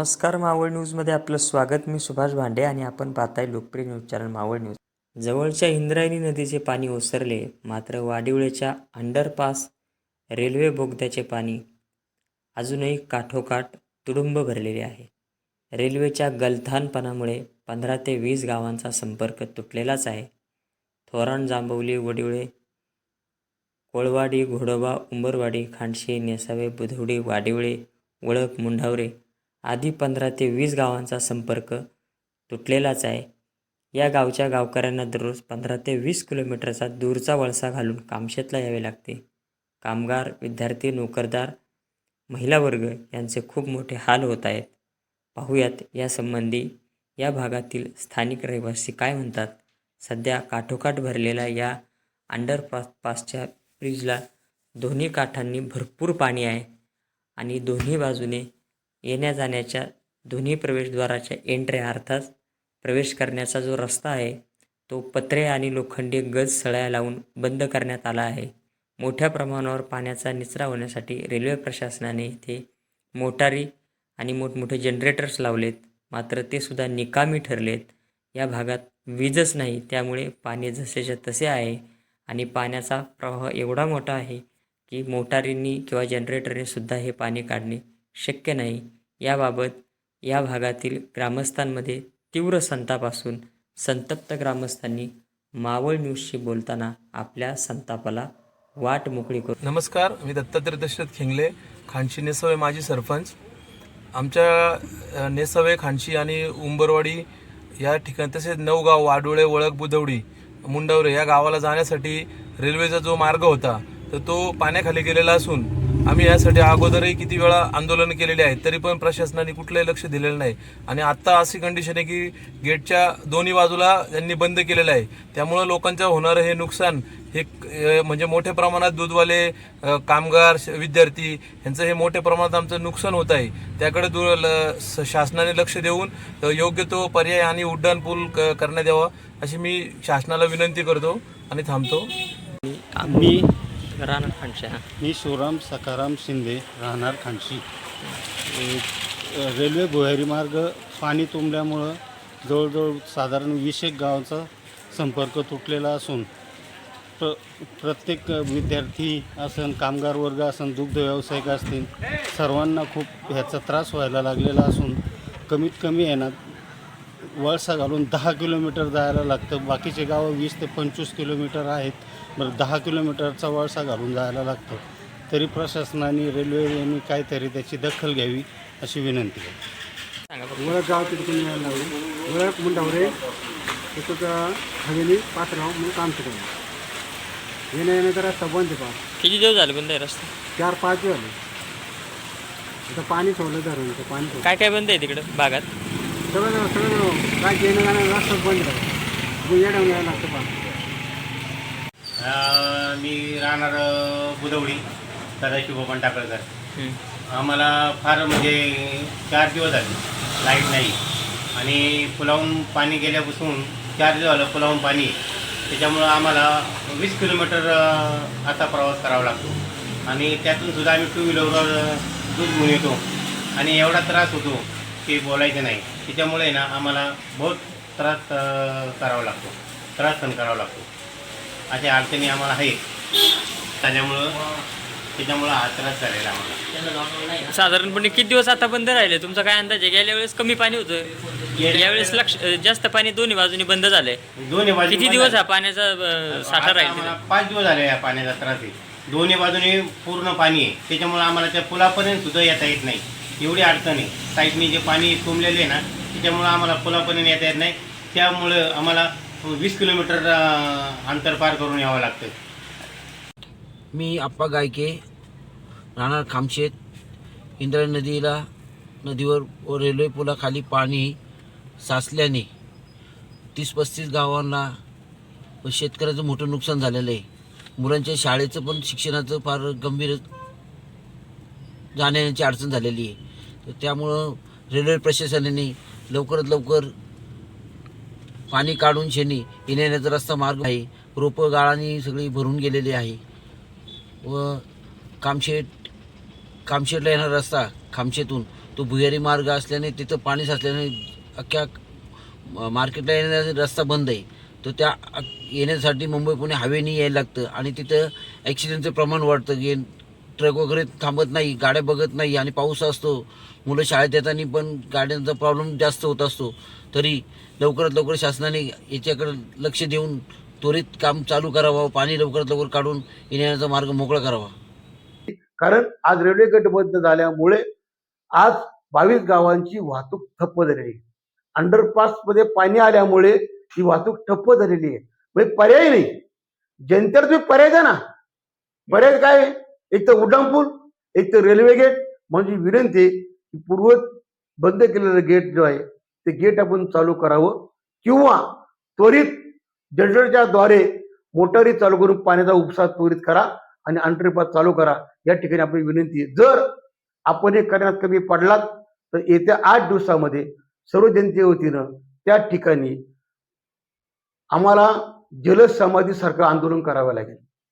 नमस्कार, मावळ न्यूजमध्ये आपलं स्वागत. मी सुभाष भांडे आणि आपण पाहताय लोकप्रिय न्यूज चॅनल मावळ न्यूज. जवळच्या इंद्रायणी नदीचे पाणी ओसरले, मात्र वाडिवळेच्या अंडरपास रेल्वे बोगद्याचे पाणी अजूनही काठोकाठ तुडुंब भरलेले आहे. रेल्वेच्या गलथानपणामुळे 15 ते 20 गावांचा संपर्क तुटलेलाच आहे. थोराण, जांभवली, वडिवळे, कोळवाडी, घोडोबा, उंबरवाडी, खांडशी, नेसावे, बुधवडी, वाडिवळे, वळक, मुंढावरे आदी 15 ते 20 गावांचा संपर्क तुटलेलाच आहे. या गावच्या गावकऱ्यांना दररोज 15 ते 20 किलोमीटरचा दूरचा वळसा घालून कामशेतला यावे लागते. कामगार, विद्यार्थी, नोकरदार, महिला वर्ग यांचे खूप मोठे हाल होत आहेत. पाहूयात यासंबंधी या भागातील स्थानिक रहिवासी काय म्हणतात. सध्या काठोकाठ भरलेल्या या अंडरपासच्या ब्रिजला दोन्ही काठांनी भरपूर पाणी आहे आणि दोन्ही बाजूने येण्या जाण्याच्या दोन्ही प्रवेशद्वाराच्या एंट्र्या अर्थात प्रवेश करण्याचा जो रस्ता आहे तो पत्रे आणि लोखंडी गज सळ्या लावून बंद करण्यात आला आहे. मोठ्या प्रमाणावर पाण्याचा निचरा होण्यासाठी रेल्वे प्रशासनाने इथे मोटारी आणि मोठमोठे जनरेटर्स लावलेत, मात्र ते सुद्धा निकामी ठरलेत. या भागात वीजच नाही, त्यामुळे पाणी जसेच्या तसे आहे आणि पाण्याचा प्रवाह एवढा मोठा आहे की मोटारींनी किंवा जनरेटरने सुद्धा हे पाणी काढणे शक्य नाही. याबाबत या भागातील ग्रामस्थांमध्ये तीव्र संताप असून संतप्त ग्रामस्थांनी मावळ न्यूजशी बोलताना आपल्या संतापाला वाट मोकळी करू. नमस्कार, मी दत्तात्रय दशरथ खेंगले, खांडशी नेसवे माजी सरपंच. आमच्या नेसवे, खांडशी आणि उंबरवाडी या ठिकाणी तसेच 9 गाव वाडोळे, वळक, बुधवडी, मुंडावरे या गावाला जाण्यासाठी रेल्वेचा जो मार्ग होता तर तो पाण्याखाली गेलेला असून आम्ही यासाठी अगोदरही किती वेळा आंदोलन केलेले आहेत, तरी पण प्रशासनाने कुठलंही लक्ष दिलेलं नाही. आणि आत्ता अशी कंडिशन आहे की गेटच्या दोन्ही बाजूला त्यांनी बंद केलेलं आहे. त्यामुळं लोकांचं होणारं हे नुकसान हे म्हणजे मोठ्या प्रमाणात दूधवाले, कामगार, विद्यार्थी यांचं हे मोठ्या प्रमाणात आमचं नुकसान होत आहे. त्याकडे शासनाने लक्ष देऊन योग्य तो पर्याय आणि उड्डाण पूल करण्यात यावा अशी मी शासनाला विनंती करतो आणि थांबतो. आम्ही राहणार खांडशी. मी शिवराम सखाराम शिंदे, राहणार खांडशी. रेल्वे भुयारी मार्ग पाणी तुंबल्यामुळं जवळजवळ साधारण 20 गावांचा संपर्क तुटलेला असून प्रत्येक विद्यार्थी असन, कामगार वर्ग असन, दुग्ध व्यावसायिक असतील, सर्वांना खूप ह्याचा त्रास व्हायला लागलेला असून कमीत कमी आहे ना वळसा घालून 10 किलोमीटर जायला लागतं. बाकीचे गावं 20 ते 25 किलोमीटर आहेत. बरं 10 किलोमीटरचा वळसा घालून जायला लागतं. तरी प्रशासनाने, रेल्वेने काहीतरी त्याची दखल घ्यावी अशी विनंती आहे. वळक गाव तिथून यायला लागलो. वळक, मुंडावरे तिथं हवेली पाथराव म्हणून काम केलं. येण्याचा रस्ता बंद आहे. किती दिवस झाले बंद आहे रस्ता? 4-5 दिवस झाले. आता पाणी सोडलं धरून, पाणी सोडलं. काय काय बंद आहे तिकडं भागात? सगळं काय येणं जाणं रस्ता बंद राहतो. येणं यायला लागतं पाणी. मी राहणार बुधवडी, सदाशिव बबन टाकळकर. आम्हाला फार म्हणजे 4 दिवस झाले लाईट नाही आणि पुलावून पाणी गेल्यापासून 4 दिवस झालं पुलावून पाणी. त्याच्यामुळं आम्हाला 20 किलोमीटर असा प्रवास करावा लागतो आणि त्यातून सुद्धा आम्ही 2 व्हीलरवर दूध घेऊन येतो आणि एवढा त्रास होतो की बोलायचं नाही. त्याच्यामुळे ना आम्हाला बहुत त्रास करावा लागतो, त्रास सहन करावा लागतो. अशा अडचणी आम्हाला आहेत. त्याच्यामुळं हा त्रास झालेला आम्हाला. साधारणपणे किती दिवस आता बंद राहिले? तुमचा काय अंदाज आहे? गेल्या वेळेस कमी पाणी होतं, यावेळेस जास्त पाणी दोन्ही बाजूनी बंद झालंय. दोन्ही बाजू किती दिवस हा पाण्याचा साठा राहील? 5 दिवस झाले या पाण्याचा त्रास आहे. दोन्ही बाजूने पूर्ण पाणी आहे. त्याच्यामुळे आम्हाला त्या पुलापर्यंत सुद्धा येता येत नाही, एवढी अडचण आहे. साईडने जे पाणी तुंबलेले आहे ना त्याच्यामुळं आम्हाला पुलापर्यंत येता येत नाही. त्यामुळं आम्हाला 20 किलोमीटर अंतर पार करून यावं लागतं. मी आप्पा गायके, राहणार खामशेत. इंद्रायणी नदीवर रेल्वे पुलाखाली पाणी साचल्याने 30-35 गावांना व शेतकऱ्याचं मोठं नुकसान झालेलं आहे. मुलांच्या शाळेचं पण शिक्षणाचं फार गंभीर जाण्याची अडचण झालेली आहे. तर त्यामुळं रेल्वे प्रशासनाने लवकरात लवकर पाणी काढून शेणी येण्याचा रस्ता मार्ग आहे. रोपं गाळांनी सगळी भरून गेलेली आहे व कामशेतला येणारा रस्ता खामशेतून तो भुयारी मार्ग असल्याने तिथं पाणी साचल्याने अख्ख्या मार्केटला येण्याचा रस्ता बंद आहे. तर त्या येण्यासाठी मुंबई पुणे हायवेनी यायला लागतं आणि तिथं ॲक्सिडेंटचं प्रमाण वाढतं की ट्रक वगैरे थांबत नाही, गाड्या बघत नाही आणि पाऊस असतो, मुलं शाळेत येताना पण गाड्यांचा प्रॉब्लेम जास्त होत असतो. तरी लवकरात लवकर शासनाने याच्याकडे लक्ष देऊन त्वरित काम चालू करावं, पाणी लवकरात लवकर काढून येण्याचा मार्ग मोकळा करावा. कारण आज रेल्वे गट बंद झाल्यामुळे आज 22 गावांची वाहतूक ठप्प झालेली आहे. अंडरपासमध्ये पाणी आल्यामुळे ही वाहतूक ठप्प झालेली आहे. म्हणजे पर्याय नाही. जनतेला तुम्ही पर्याय द्या ना. पर्याय काय आहे? एक तर उड्डाणपूल, एक तर रेल्वे गेट. म्हणजे विनंती की पूर्व बंद केलेलं गेट जो आहे ते गेट आपण चालू करावं किंवा त्वरित जनरेटरच्या द्वारे मोटारी चालू करून पाण्याचा उपसा त्वरित करा आणि अंडरपास चालू करा. या ठिकाणी आपली विनंती आहे. जर आपण हे करण्यात कमी पडलात तर येत्या 8 दिवसामध्ये सर्व जनते वतीनं त्या ठिकाणी आम्हाला जलसमाधीसारखं आंदोलन करावं लागेल.